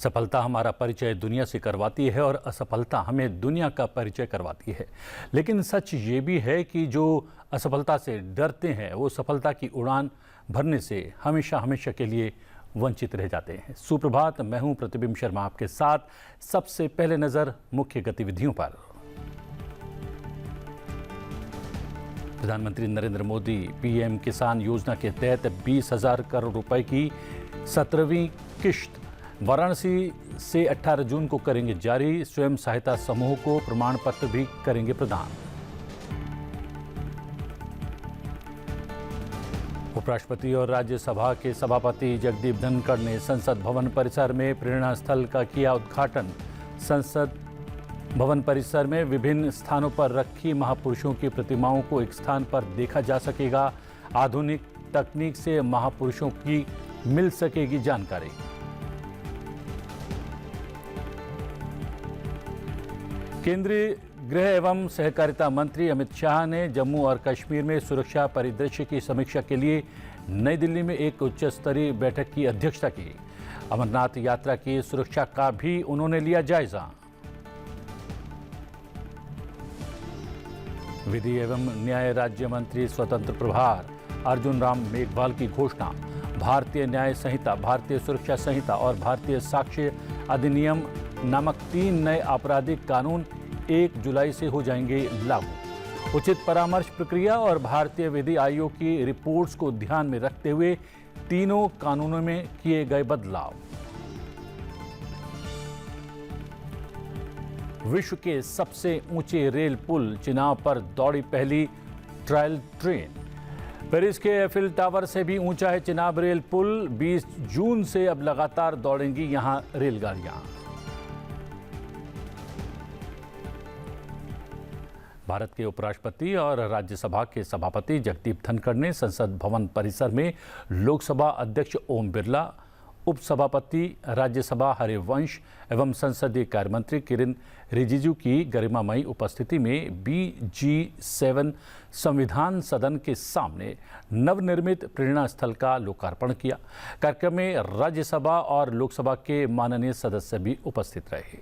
सफलता हमारा परिचय दुनिया से करवाती है और असफलता हमें दुनिया का परिचय करवाती है। लेकिन सच ये भी है कि जो असफलता से डरते हैं वो सफलता की उड़ान भरने से हमेशा हमेशा के लिए वंचित रह जाते हैं। सुप्रभात, मैं हूं प्रतिबिंब शर्मा आपके साथ। सबसे पहले नजर मुख्य गतिविधियों पर। प्रधानमंत्री नरेंद्र मोदी पीएम किसान योजना के तहत 20,000 करोड़ रुपए की 17वीं किश्त वाराणसी से 18 जून को करेंगे जारी। स्वयं सहायता समूह को प्रमाण पत्र भी करेंगे प्रदान। उपराष्ट्रपति और राज्यसभा के सभापति जगदीप धनखड़ ने संसद भवन परिसर में प्रेरणा स्थल का किया उद्घाटन। संसद भवन परिसर में विभिन्न स्थानों पर रखी महापुरुषों की प्रतिमाओं को एक स्थान पर देखा जा सकेगा। आधुनिक तकनीक से महापुरुषों की मिल सकेगी जानकारी। केंद्रीय गृह एवं सहकारिता मंत्री अमित शाह ने जम्मू और कश्मीर में सुरक्षा परिदृश्य की समीक्षा के लिए नई दिल्ली में एक उच्च स्तरीय बैठक की अध्यक्षता की। अमरनाथ यात्रा की सुरक्षा का भी उन्होंने लिया जायजा। विधि एवं न्याय राज्य मंत्री स्वतंत्र प्रभार अर्जुन राम मेघवाल की घोषणा। भारतीय न्याय संहिता, भारतीय सुरक्षा संहिता और भारतीय साक्ष्य अधिनियम नामक 3 नए आपराधिक कानून 1 जुलाई से हो जाएंगे लागू। उचित परामर्श प्रक्रिया और भारतीय विधि आयोग की रिपोर्ट्स को ध्यान में रखते हुए तीनों कानूनों में किए गए बदलाव। विश्व के सबसे ऊंचे रेल पुल चिनाव पर दौड़ी पहली ट्रायल ट्रेन। पेरिस के एफिल टावर से भी ऊंचा है चिनाब रेल पुल। 20 जून से अब लगातार दौड़ेंगी यहां रेलगाड़ियां। भारत के उपराष्ट्रपति और राज्यसभा के सभापति जगदीप धनखड़ ने संसद भवन परिसर में लोकसभा अध्यक्ष ओम बिरला, उपसभापति राज्यसभा हरिवंश एवं संसदीय कार्य मंत्री किरेन रिजिजू की गरिमामयी उपस्थिति में BG7 संविधान सदन के सामने नवनिर्मित प्रेरणा स्थल का लोकार्पण किया। कार्यक्रम में राज्यसभा और लोकसभा के माननीय सदस्य भी उपस्थित रहे।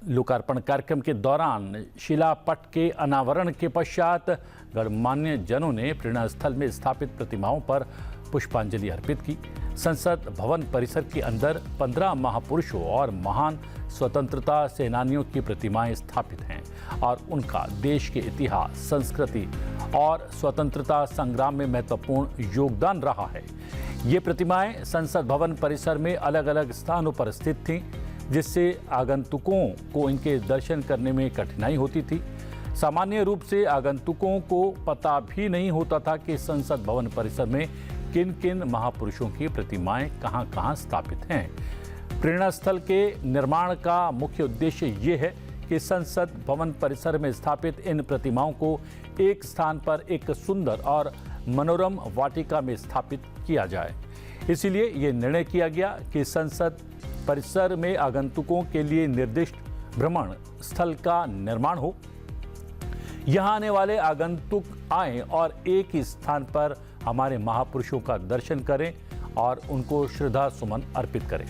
लोकार्पण कार्यक्रम के दौरान शिलापट के अनावरण के पश्चात गणमान्य जनों ने प्रेरणा स्थल में स्थापित प्रतिमाओं पर पुष्पांजलि अर्पित की। संसद भवन परिसर के अंदर 15 महापुरुषों और महान स्वतंत्रता सेनानियों की प्रतिमाएं स्थापित हैं और उनका देश के इतिहास, संस्कृति और स्वतंत्रता संग्राम में महत्वपूर्ण योगदान रहा है। ये प्रतिमाएं संसद भवन परिसर में अलग अलग स्थानों पर स्थित थीं, जिससे आगंतुकों को इनके दर्शन करने में कठिनाई होती थी। सामान्य रूप से आगंतुकों को पता भी नहीं होता था कि संसद भवन परिसर में किन किन महापुरुषों की प्रतिमाएं कहां-कहां स्थापित हैं। प्रेरणा स्थल के निर्माण का मुख्य उद्देश्य ये है कि संसद भवन परिसर में स्थापित इन प्रतिमाओं को एक स्थान पर एक सुंदर और मनोरम वाटिका में स्थापित किया जाए। इसीलिए ये निर्णय किया गया कि संसद परिसर में आगंतुकों के लिए निर्दिष्ट भ्रमण स्थल का निर्माण हो। यहाँ आने वाले आगंतुक आएं और एक ही स्थान पर हमारे महापुरुषों का दर्शन करें और उनको श्रद्धा सुमन अर्पित करें।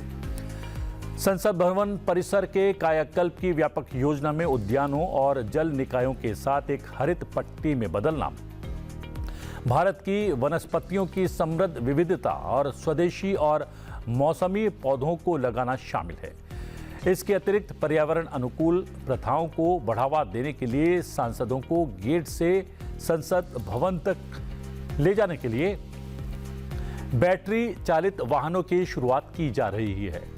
संसद भवन परिसर के कायाकल्प की व्यापक योजना में उद्यानों और जल निकायों के साथ एक हरित पट्टी में बदलना, भारत की वनस्पतियों की समृद्ध विविधता और स्वदेशी और मौसमी पौधों को लगाना शामिल है। इसके अतिरिक्त पर्यावरण अनुकूल प्रथाओं को बढ़ावा देने के लिए सांसदों को गेट से संसद भवन तक ले जाने के लिए बैटरी चालित वाहनों की शुरुआत की जा रही है।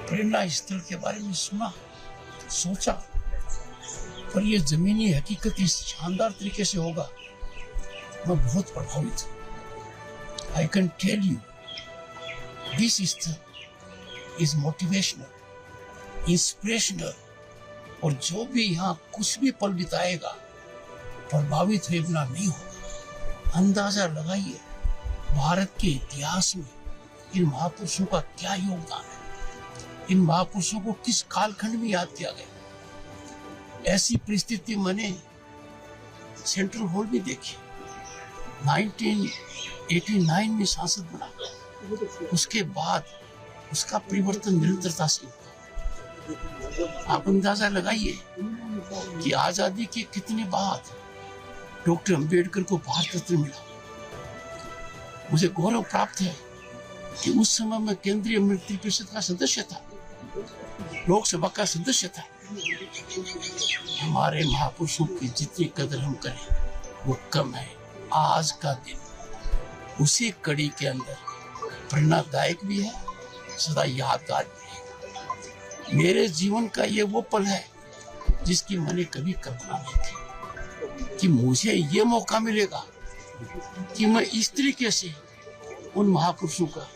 प्रेरणा स्थल के बारे में सुना, सोचा, पर यह जमीनी हकीकत इस शानदार तरीके से होगा, मैं बहुत प्रभावित हूं। I can tell you this स्थल इज मोटिवेशनल, इंस्पिरेशनल, और जो भी यहाँ कुछ भी पल बिताएगा प्रभावित हुए बिना नहीं होगा। अंदाजा लगाइए भारत के इतिहास में इन महापुरुषों का क्या योगदान है। इन महापुरुषों को किस कालखंड में याद किया गया। ऐसी परिस्थिति मैंने सेंट्रल हॉल में देखी। 1989 में सांसद बना, उसके बाद उसका परिवर्तन निरंतरता से हुआ। आप अंदाजा लगाइए कि आजादी के कितने बाद डॉक्टर अंबेडकर को भारत रत्न मिला। मुझे गौरव प्राप्त है कि उस समय मैं केंद्रीय मंत्री परिषद का सदस्य था, लोकसभा का सदस्य था। हमारे महापुरुषों की जितनी कदर हम करें वो कम है। आज का दिन उसी कड़ी के अंदर प्रेरणादायक भी है, सदा यादगार भी है। मेरे जीवन का ये वो पल है जिसकी मैंने कभी कल्पना नहीं की कि मुझे ये मौका मिलेगा कि मैं इस तरीके से उन महापुरुषों का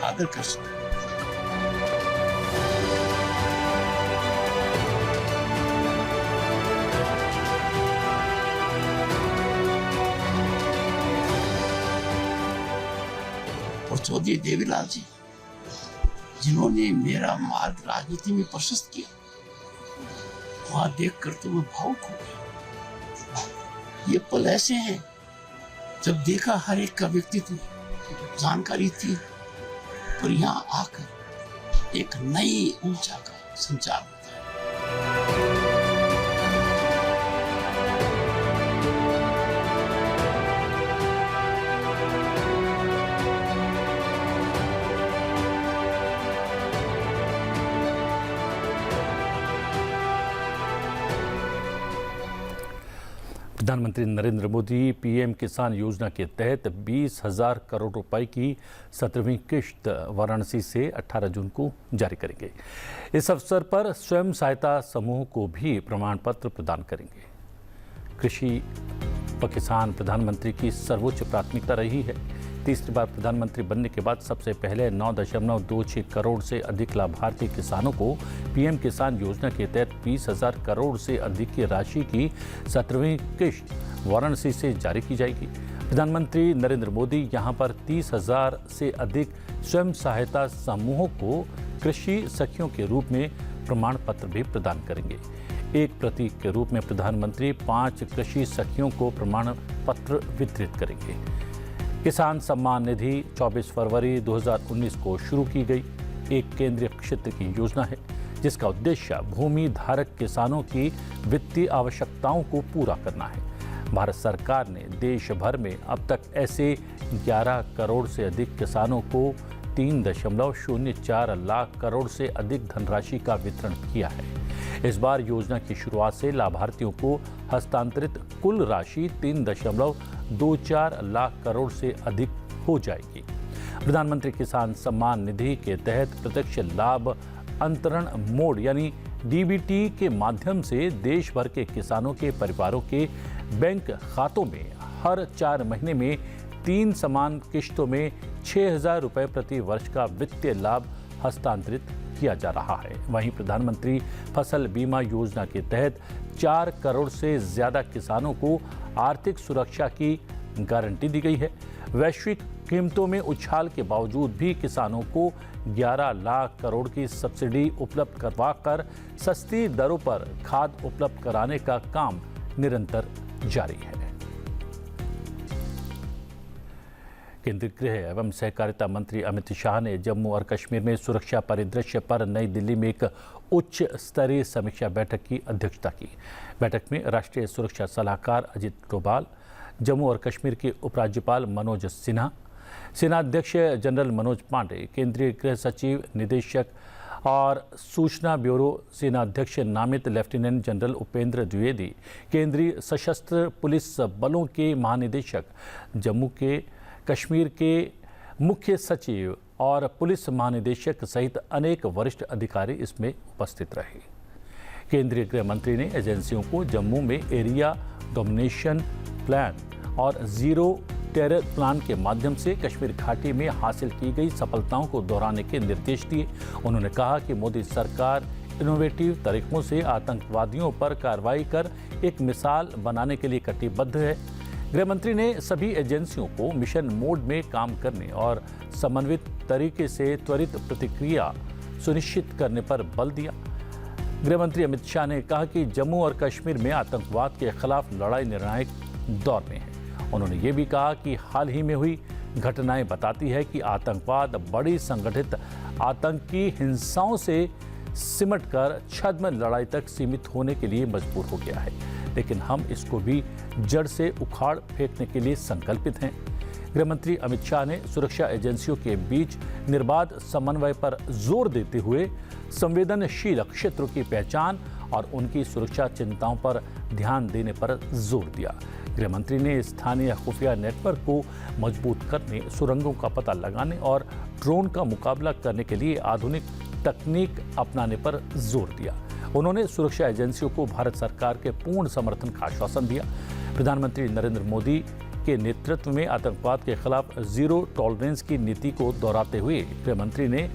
आदर कर सकूं। और चौधरी देवीलाल जी, जिन्होंने मेरा मार्ग राजनीति में प्रशस्त किया, वहां देखकर तो मैं भावुक हो गया। ये पल ऐसे हैं जब देखा हर एक का व्यक्तित्व, जानकारी थी, पर यहाँ आकर एक नई ऊर्जा का संचार होता है। प्रधानमंत्री नरेंद्र मोदी पीएम किसान योजना के तहत 20,000 करोड़ रुपए की 17वीं किश्त वाराणसी से 18 जून को जारी करेंगे। इस अवसर पर स्वयं सहायता समूह को भी प्रमाण पत्र प्रदान करेंगे। कृषि व किसान प्रधानमंत्री की सर्वोच्च प्राथमिकता रही है। तीसरी बार प्रधानमंत्री बनने के बाद सबसे पहले 9.26 करोड़ से अधिक लाभार्थी किसानों को पीएम किसान योजना के तहत 20,000 करोड़ से अधिक की राशि की 17वीं किश्त वाराणसी से जारी की जाएगी। प्रधानमंत्री नरेंद्र मोदी यहां पर 30,000 से अधिक स्वयं सहायता समूहों को कृषि सखियों के रूप में प्रमाण पत्र भी प्रदान करेंगे। एक प्रतीक के रूप में प्रधानमंत्री 5 कृषि सखियों को प्रमाण पत्र वितरित करेंगे। किसान सम्मान निधि 24 फरवरी 2019 को शुरू की गई एक केंद्रीय क्षेत्र की योजना है, जिसका उद्देश्य भूमि धारक किसानों की वित्तीय आवश्यकताओं को पूरा करना है। भारत सरकार ने देश भर में अब तक ऐसे 11 करोड़ से अधिक किसानों को 3.04 लाख करोड़ से अधिक धनराशि का वितरण किया है। इस बार योजना की शुरुआत से लाभार्थियों को हस्तांतरित कुल राशि 3.24 लाख करोड़ से अधिक हो जाएगी। प्रधानमंत्री किसान सम्मान निधि के तहत प्रत्यक्ष लाभ अंतरण मोड यानी डीबीटी के माध्यम से देश भर के किसानों के परिवारों के बैंक खातों में हर 4 महीने में 3 समान किश्तों में 6,000 रुपये प्रति वर्ष का वित्तीय लाभ हस्तांतरित किया जा रहा है। वहीं प्रधानमंत्री फसल बीमा योजना के तहत 4 करोड़ से ज्यादा किसानों को आर्थिक सुरक्षा की गारंटी दी गई है। वैश्विक कीमतों में उछाल के बावजूद भी किसानों को 11 लाख करोड़ की सब्सिडी उपलब्ध करवाकर सस्ती दरों पर खाद उपलब्ध कराने का काम निरंतर जारी है। केंद्रीय गृह एवं सहकारिता मंत्री अमित शाह ने जम्मू और कश्मीर में सुरक्षा परिदृश्य पर नई दिल्ली में एक उच्च स्तरीय समीक्षा बैठक की अध्यक्षता की। बैठक में राष्ट्रीय सुरक्षा सलाहकार अजित डोभाल, जम्मू और कश्मीर के उपराज्यपाल मनोज सिन्हा, सेनाध्यक्ष जनरल मनोज पांडे, केंद्रीय गृह सचिव निदेशक और सूचना ब्यूरो सेनाध्यक्ष नामित लेफ्टिनेंट जनरल उपेंद्र द्विवेदी, केंद्रीय सशस्त्र पुलिस बलों के महानिदेशक, जम्मू के कश्मीर के मुख्य सचिव और पुलिस महानिदेशक सहित अनेक वरिष्ठ अधिकारी इसमें उपस्थित रहे। केंद्रीय गृह मंत्री ने एजेंसियों को जम्मू में एरिया डोमिनेशन प्लान और जीरो टेरर प्लान के माध्यम से कश्मीर घाटी में हासिल की गई सफलताओं को दोहराने के निर्देश दिए। उन्होंने कहा कि मोदी सरकार इनोवेटिव तरीकों से आतंकवादियों पर कार्रवाई कर एक मिसाल बनाने के लिए कटिबद्ध है। गृह मंत्री ने सभी एजेंसियों को मिशन मोड में काम करने और समन्वित तरीके से त्वरित प्रतिक्रिया सुनिश्चित करने पर बल दिया। गृह मंत्री अमित शाह ने कहा कि जम्मू और कश्मीर में आतंकवाद के खिलाफ लड़ाई निर्णायक दौर में है। उन्होंने ये भी कहा कि हाल ही में हुई घटनाएं बताती है कि आतंकवाद बड़ी संगठित आतंकी हिंसाओं से सिमटकर छद्म लड़ाई तक सीमित होने के लिए मजबूर हो गया है, लेकिन हम इसको भी जड़ से उखाड़ फेंकने के लिए संकल्पित हैं। गृह मंत्री अमित शाह ने सुरक्षा एजेंसियों के बीच निर्बाध समन्वय पर जोर देते हुए संवेदनशील क्षेत्रों की पहचान और उनकी सुरक्षा चिंताओं पर ध्यान देने पर जोर दिया। गृह मंत्री ने स्थानीय खुफिया नेटवर्क को मजबूत करने, सुरंगों का पता लगाने और ड्रोन का मुकाबला करने के लिए आधुनिक तकनीक अपनाने पर जोर दिया। उन्होंने सुरक्षा एजेंसियों को भारत सरकार के पूर्ण समर्थन का आश्वासन दिया। प्रधानमंत्री नरेंद्र मोदी के नेतृत्व में आतंकवाद के खिलाफ जीरो टॉलरेंस की नीति को दोहराते हुए गृह मंत्री ने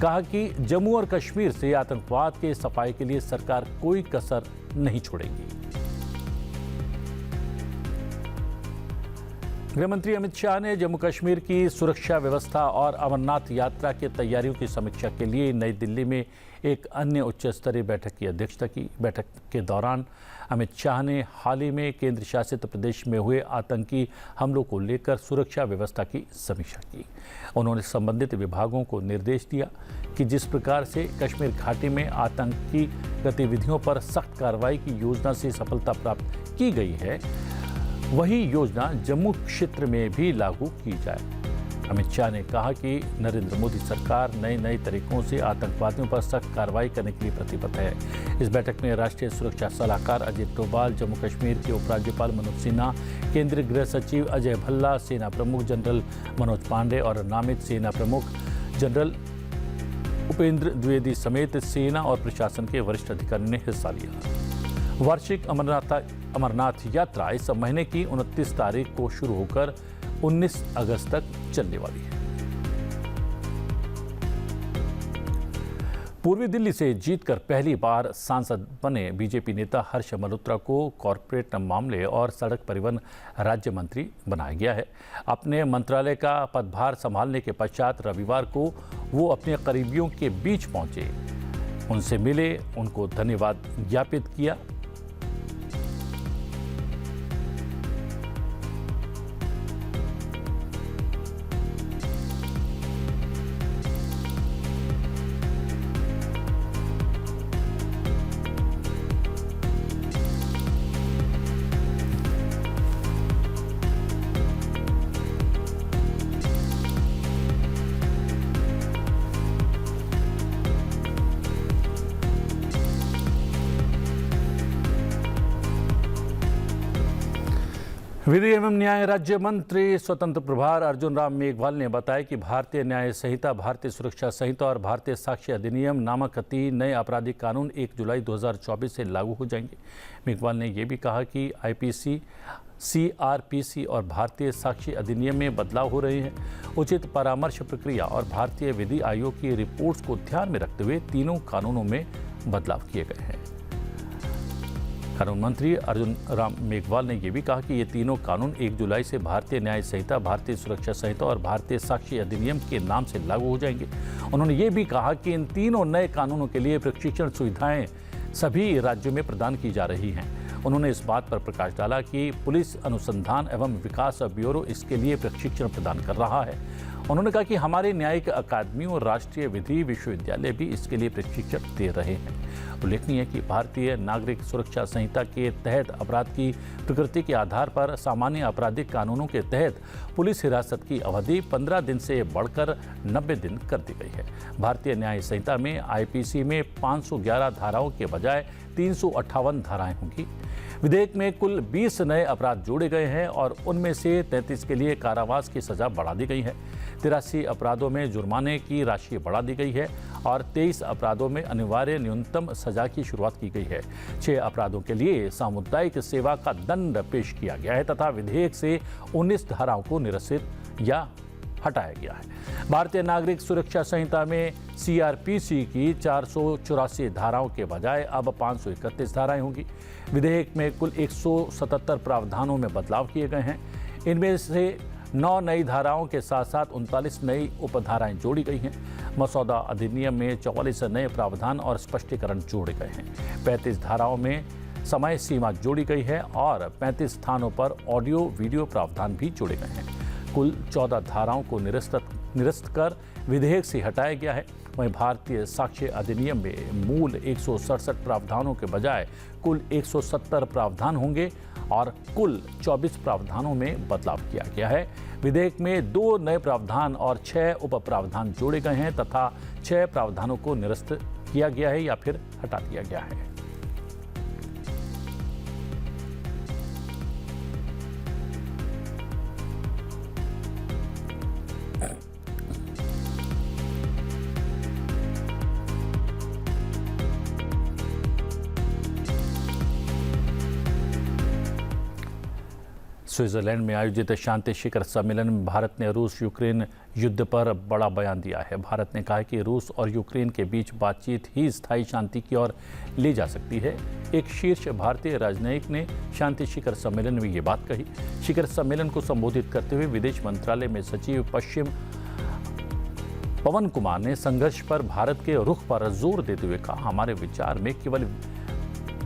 कहा कि जम्मू और कश्मीर से आतंकवाद के सफाई के लिए सरकार कोई कसर नहीं छोड़ेगी। गृहमंत्री अमित शाह ने जम्मू कश्मीर की सुरक्षा व्यवस्था और अमरनाथ यात्रा की तैयारियों की समीक्षा के लिए नई दिल्ली में एक अन्य उच्च स्तरीय बैठक की अध्यक्षता की। बैठक के दौरान अमित शाह ने हाल ही में केंद्र शासित प्रदेश में हुए आतंकी हमलों को लेकर सुरक्षा व्यवस्था की समीक्षा की। उन्होंने संबंधित विभागों को निर्देश दिया कि जिस प्रकार से कश्मीर घाटी में आतंकी गतिविधियों पर सख्त कार्रवाई की योजना से सफलता प्राप्त की गई है, वही योजना जम्मू क्षेत्र में भी लागू की जाए। अमित शाह ने कहा कि नरेंद्र मोदी सरकार नए तरीकों से आतंकवादियों पर सख्त कार्रवाई करने के लिए प्रतिबद्ध है। इस बैठक में राष्ट्रीय सुरक्षा सलाहकार अजित डोभाल, जम्मू कश्मीर के उपराज्यपाल मनोज सिन्हा, केंद्रीय गृह सचिव अजय भल्ला, सेना प्रमुख जनरल मनोज पांडे और नामित सेना प्रमुख जनरल उपेंद्र द्विवेदी समेत सेना और प्रशासन के वरिष्ठ अधिकारियों ने हिस्सा लिया। वार्षिक अमरनाथ यात्रा इस महीने की 29 तारीख को शुरू होकर 19 अगस्त तक चलने वाली है। पूर्वी दिल्ली से जीतकर पहली बार सांसद बने बीजेपी नेता हर्ष मल्होत्रा को कॉरपोरेट मामले और सड़क परिवहन राज्य मंत्री बनाया गया है। अपने मंत्रालय का पदभार संभालने के पश्चात रविवार को वो अपने करीबियों के बीच पहुंचे, उनसे मिले, उनको धन्यवाद ज्ञापित किया। विधि एवं न्याय राज्य मंत्री स्वतंत्र प्रभार अर्जुन राम मेघवाल ने बताया कि भारतीय न्याय संहिता, भारतीय सुरक्षा संहिता और भारतीय साक्ष्य अधिनियम नामक 3 नए आपराधिक कानून 1 जुलाई 2024 से लागू हो जाएंगे। मेघवाल ने यह भी कहा कि आईपीसी, सीआरपीसी और भारतीय साक्ष्य अधिनियम में बदलाव हो रहे हैं। उचित परामर्श प्रक्रिया और भारतीय विधि आयोग की रिपोर्ट्स को ध्यान में रखते हुए तीनों कानूनों में बदलाव किए गए हैं। कानून मंत्री अर्जुन राम मेघवाल ने यह भी कहा कि ये तीनों कानून 1 जुलाई से भारतीय न्याय संहिता, भारतीय सुरक्षा संहिता और भारतीय साक्ष्य अधिनियम के नाम से लागू हो जाएंगे। उन्होंने ये भी कहा कि इन तीनों नए कानूनों के लिए प्रशिक्षण सुविधाएं सभी राज्यों में प्रदान की जा रही हैं। उन्होंने इस बात पर प्रकाश डाला कि पुलिस अनुसंधान एवं विकास ब्यूरो इसके लिए प्रशिक्षण प्रदान कर रहा है। उन्होंने कहा कि हमारे न्यायिक अकादमियों और राष्ट्रीय विधि विश्वविद्यालय भी इसके लिए प्रशिक्षण दे रहे हैं। उल्लेखनीय है कि भारतीय नागरिक सुरक्षा संहिता के तहत अपराध की प्रकृति के आधार पर सामान्य आपराधिक कानूनों के तहत पुलिस हिरासत की अवधि 15 दिन से बढ़कर 90 दिन कर दी गई है। भारतीय न्याय संहिता में आईपीसी में 511 धाराओं के बजाय 358 धाराएं होंगी। विधेयक में कुल 20 नए अपराध जोड़े गए हैं और उनमें से 33 के लिए कारावास की सजा बढ़ा दी गई है। 83 अपराधों में जुर्माने की राशि बढ़ा दी गई है और 23 अपराधों में अनिवार्य न्यूनतम सजा की शुरुआत की गई है। 6 अपराधों के लिए सामुदायिक सेवा का दंड पेश किया गया है तथा विधेयक से 19 धाराओं को निरसित या हटाया गया है। भारतीय नागरिक सुरक्षा संहिता में CRPC की 484 धाराओं के बजाय अब 531 धाराएं होंगी। विधेयक में कुल 177 प्रावधानों में बदलाव किए गए हैं। इनमें से 9 नई धाराओं के साथ साथ 39 नई उपधाराएं जोड़ी गई हैं। मसौदा अधिनियम में 44 नए प्रावधान और स्पष्टीकरण जोड़े गए हैं। 35 धाराओं में समय सीमा जोड़ी गई है और 35 स्थानों पर ऑडियो वीडियो प्रावधान भी जोड़े गए हैं। कुल 14 धाराओं को निरस्त कर विधेयक से हटाया गया है। वहीं भारतीय साक्ष्य अधिनियम में मूल 167 प्रावधानों के बजाय कुल 170 प्रावधान होंगे और कुल 24 प्रावधानों में बदलाव किया गया है। विधेयक में 2 नए प्रावधान और 6 उप प्रावधान जोड़े गए हैं तथा 6 प्रावधानों को निरस्त किया गया है या फिर हटा दिया गया है। स्विट्जरलैंड में आयोजित शांति शिखर सम्मेलन में भारत ने रूस यूक्रेन युद्ध पर बड़ा बयान दिया है। भारत ने कहा है कि रूस और यूक्रेन के बीच बातचीत ही स्थायी शांति की ओर ले जा सकती है। एक शीर्ष भारतीय राजनयिक ने शांति शिखर सम्मेलन में ये बात कही। शिखर सम्मेलन को संबोधित करते हुए विदेश मंत्रालय में सचिव पश्चिम पवन कुमार ने संघर्ष पर भारत के रुख पर जोर देते हुए कहा, हमारे विचार में केवल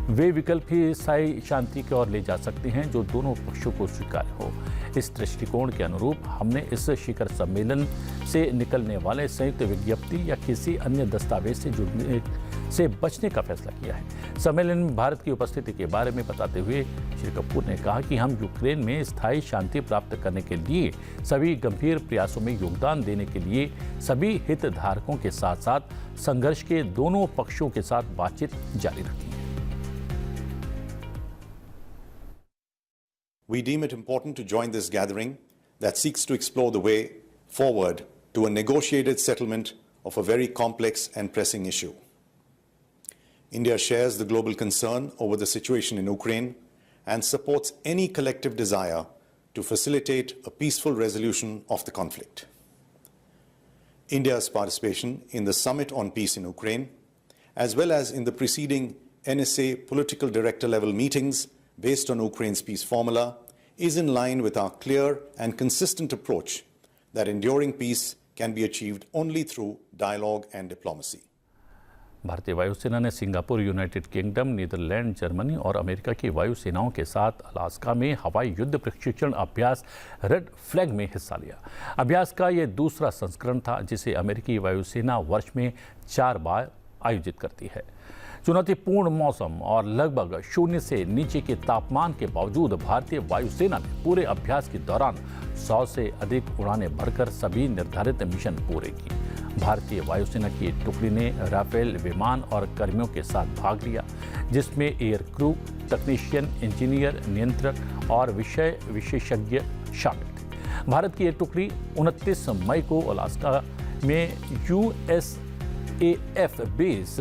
वे विकल्प ही स्थायी शांति की ओर ले जा सकते हैं जो दोनों पक्षों को स्वीकार्य हो। इस दृष्टिकोण के अनुरूप हमने इस शिखर सम्मेलन से निकलने वाले संयुक्त विज्ञप्ति या किसी अन्य दस्तावेज से जुड़ने से बचने का फैसला किया है। सम्मेलन में भारत की उपस्थिति के बारे में बताते हुए श्री कपूर ने कहा कि हम यूक्रेन में स्थायी शांति प्राप्त करने के लिए सभी गंभीर प्रयासों में योगदान देने के लिए सभी हितधारकों के साथ साथ संघर्ष के दोनों पक्षों के साथ बातचीत जारी रखेंगे। We deem it important to join this gathering that seeks to explore the way forward to a negotiated settlement of a very complex and pressing issue. India shares the global concern over the situation in Ukraine and supports any collective desire to facilitate a peaceful resolution of the conflict. India's participation in the Summit on Peace in Ukraine, as well as in the preceding NSA political director level meetings based on Ukraine's peace formula, is in line with our clear and consistent approach that enduring peace can be achieved only through dialogue and diplomacy. भारतीय वायुसेना ने Singapore, United Kingdom, Netherlands, Germany और America की वायुसेनाओं के साथ Alaska में हवाई युद्ध प्रशिक्षण अभ्यास रेड फ्लैग में हिस्सा लिया। अभ्यास का ये दूसरा संस्करण था जिसे अमेरिकी वायुसेना वर्ष में 4 बार आयोजित करती है। चुनौतीपूर्ण मौसम और लगभग 0 से नीचे के तापमान के बावजूद भारतीय वायुसेना ने पूरे अभ्यास के दौरान 100 से अधिक उड़ानें भरकर सभी निर्धारित मिशन पूरे की। भारतीय वायुसेना की एक टुकड़ी ने राफेल विमान और कर्मियों के साथ भाग लिया, जिसमें एयर क्रू, तकनीशियन, इंजीनियर, नियंत्रक और विषय विशेषज्ञ शामिल थे। भारत की एक टुकड़ी 29 मई को अलास्का में USAF बेस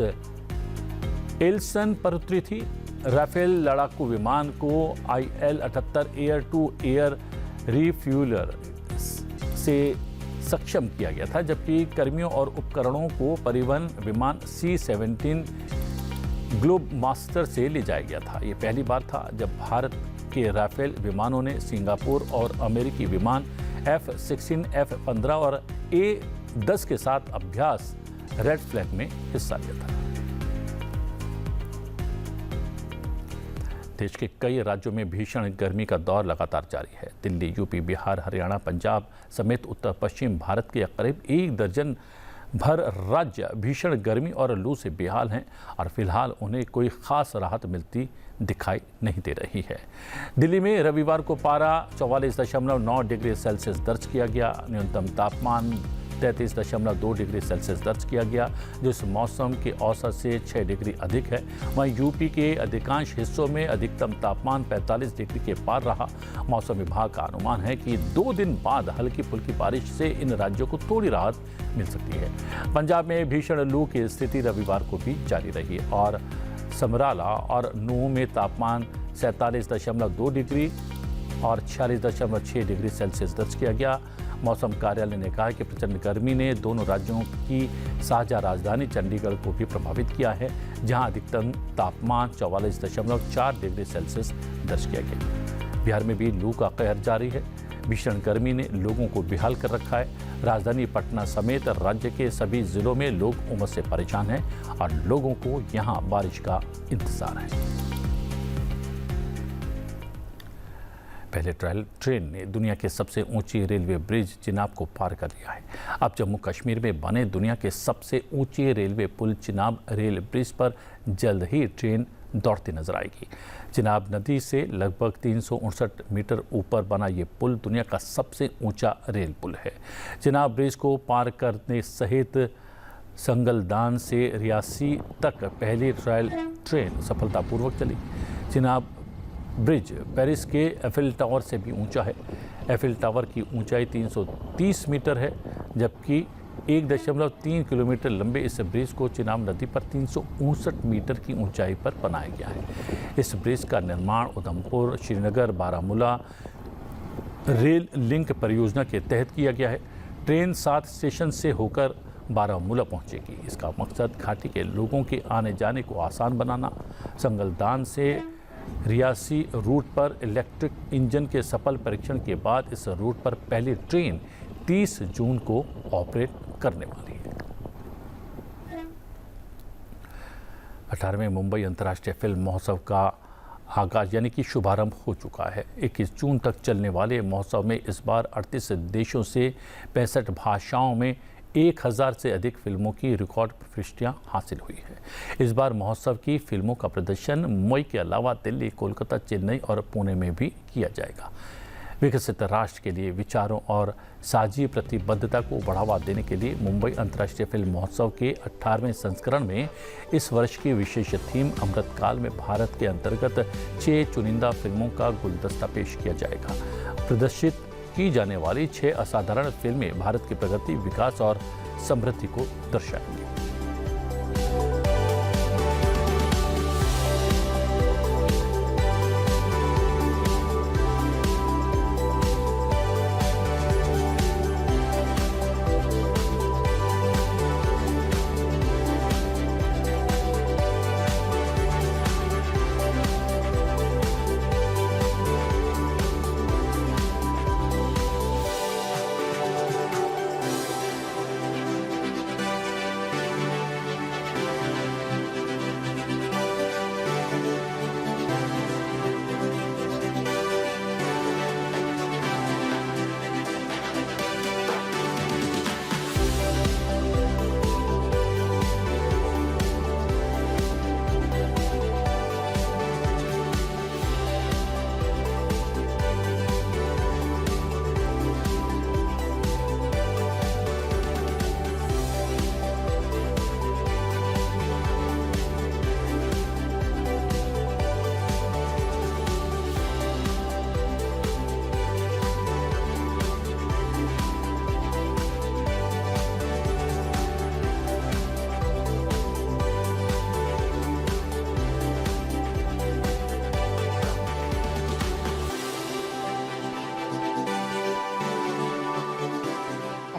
एल्सन पर उतरी थी। राफेल लड़ाकू विमान को IL-78 air to air refueller से सक्षम किया गया था, जबकि कर्मियों और उपकरणों को परिवहन विमान C-17 ग्लोब मास्टर से ले जाया गया था। ये पहली बार था जब भारत के राफेल विमानों ने सिंगापुर और अमेरिकी विमान F-16, F-15 और A-10 के साथ अभ्यास रेड फ्लैग में हिस्सा लिया था। देश के कई राज्यों में भीषण गर्मी का दौर लगातार जारी है। दिल्ली, यूपी, बिहार, हरियाणा, पंजाब समेत उत्तर पश्चिम भारत के करीब 1 दर्जन भर राज्य भीषण गर्मी और लू से बेहाल हैं और फिलहाल उन्हें कोई खास राहत मिलती दिखाई नहीं दे रही है। दिल्ली में रविवार को पारा 44.9 डिग्री सेल्सियस दर्ज किया गया। न्यूनतम तापमान 33.2 डिग्री सेल्सियस दर्ज किया गया, जो इस मौसम के औसत से 6 डिग्री अधिक है। वहीं यूपी के अधिकांश हिस्सों में अधिकतम तापमान 45 डिग्री के पार रहा। मौसम विभाग का अनुमान है कि 2 दिन बाद हल्की फुल्की बारिश से इन राज्यों को थोड़ी राहत मिल सकती है। पंजाब में भीषण लू की स्थिति रविवार को भी जारी रही और समराला और नूह में तापमान 47.2 डिग्री और 46.6 डिग्री सेल्सियस दर्ज किया गया। मौसम कार्यालय ने कहा कि प्रचंड गर्मी ने दोनों राज्यों की साझा राजधानी चंडीगढ़ को भी प्रभावित किया है, जहां अधिकतम तापमान 44.4 डिग्री सेल्सियस दर्ज किया गया। बिहार में भी लू का कहर जारी है। भीषण गर्मी ने लोगों को बेहाल कर रखा है। राजधानी पटना समेत राज्य के सभी जिलों में लोग उमस से परेशान हैं और लोगों को यहां बारिश का इंतजार है। पहले ट्रेन ने दुनिया के सबसे ऊंची रेलवे ब्रिज चिनाब को पार कर लिया है। अब जम्मू कश्मीर में बने दुनिया के सबसे ऊंचे रेलवे पुल चिनाब रेल ब्रिज पर जल्द ही ट्रेन दौड़ती नजर आएगी। चिनाब नदी से लगभग 359 मीटर ऊपर बना ये पुल दुनिया का सबसे ऊंचा रेल पुल है। चिनाब ब्रिज को पार करने सहित संगलदान से रियासी तक पहली ट्रेन सफलतापूर्वक चली। चिनाब ब्रिज पेरिस के एफिल टावर से भी ऊंचा है। एफिल टावर की ऊंचाई 330 मीटर है, जबकि 1.3 किलोमीटर लंबे इस ब्रिज को चिनाब नदी पर 359 मीटर की ऊंचाई पर बनाया गया है। इस ब्रिज का निर्माण उधमपुर श्रीनगर बारामूला रेल लिंक परियोजना के तहत किया गया है। ट्रेन 7 स्टेशन से होकर बारामूला पहुंचेगी। इसका मकसद घाटी के लोगों के आने जाने को आसान बनाना। संगलदान से रियासी रूट पर इलेक्ट्रिक इंजन के सफल परीक्षण के बाद इस रूट पर पहली ट्रेन 30 जून को ऑपरेट करने वाली है। 18वें मुंबई अंतर्राष्ट्रीय फिल्म महोत्सव का आगाज यानी कि शुभारंभ हो चुका है। 21 जून तक चलने वाले महोत्सव में इस बार 38 देशों से 65 भाषाओं में 1000 से अधिक फिल्मों की रिकॉर्ड प्रविष्टियां हासिल हुई है। इस बार महोत्सव की फिल्मों का प्रदर्शन मुंबई के अलावा दिल्ली, कोलकाता, चेन्नई और पुणे में भी किया जाएगा। विकसित राष्ट्र के लिए विचारों और साझी प्रतिबद्धता को बढ़ावा देने के लिए मुंबई अंतर्राष्ट्रीय फिल्म महोत्सव के 18वें संस्करण में इस वर्ष की विशेष थीम अमृतकाल में भारत के अंतर्गत 6 चुनिंदा फिल्मों का गुलदस्ता पेश किया जाएगा। प्रदर्शित की जाने वाली 6 असाधारण फिल्में भारत की प्रगति, विकास और समृद्धि को दर्शाएंगी।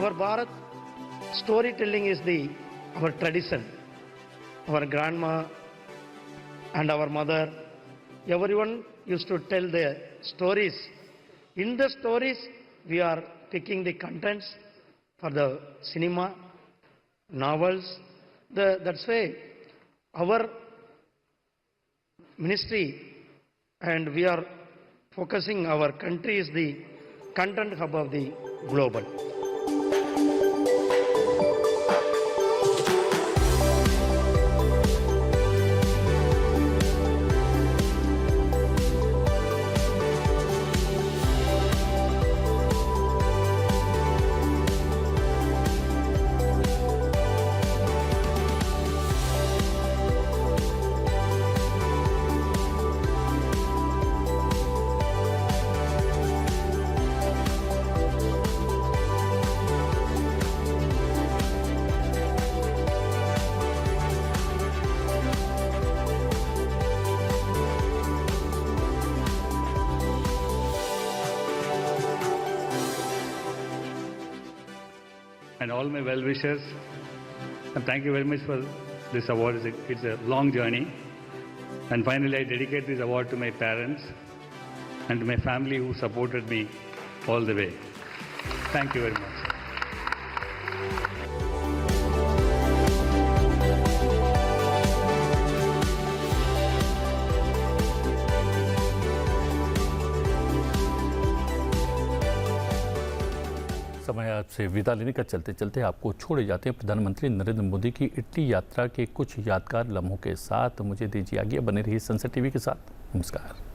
Our Bharat storytelling is our tradition. Our grandma and our mother, everyone used to tell their stories. In the stories, we are picking the contents for the cinema, novels. That's why our ministry and we are focusing our country is the content hub of the global. and all my well-wishers. And thank you very much for this award. It's a long journey. And finally, I dedicate this award to my parents and to my family who supported me all the way. Thank you very much. समय आपसे विदा लेने का चलते चलते आपको छोड़े जाते हैं प्रधानमंत्री नरेंद्र मोदी की इटली यात्रा के कुछ यादगार लम्हों के साथ। मुझे दीजिए आज्ञा, बने रहिए संसद टीवी के साथ। नमस्कार।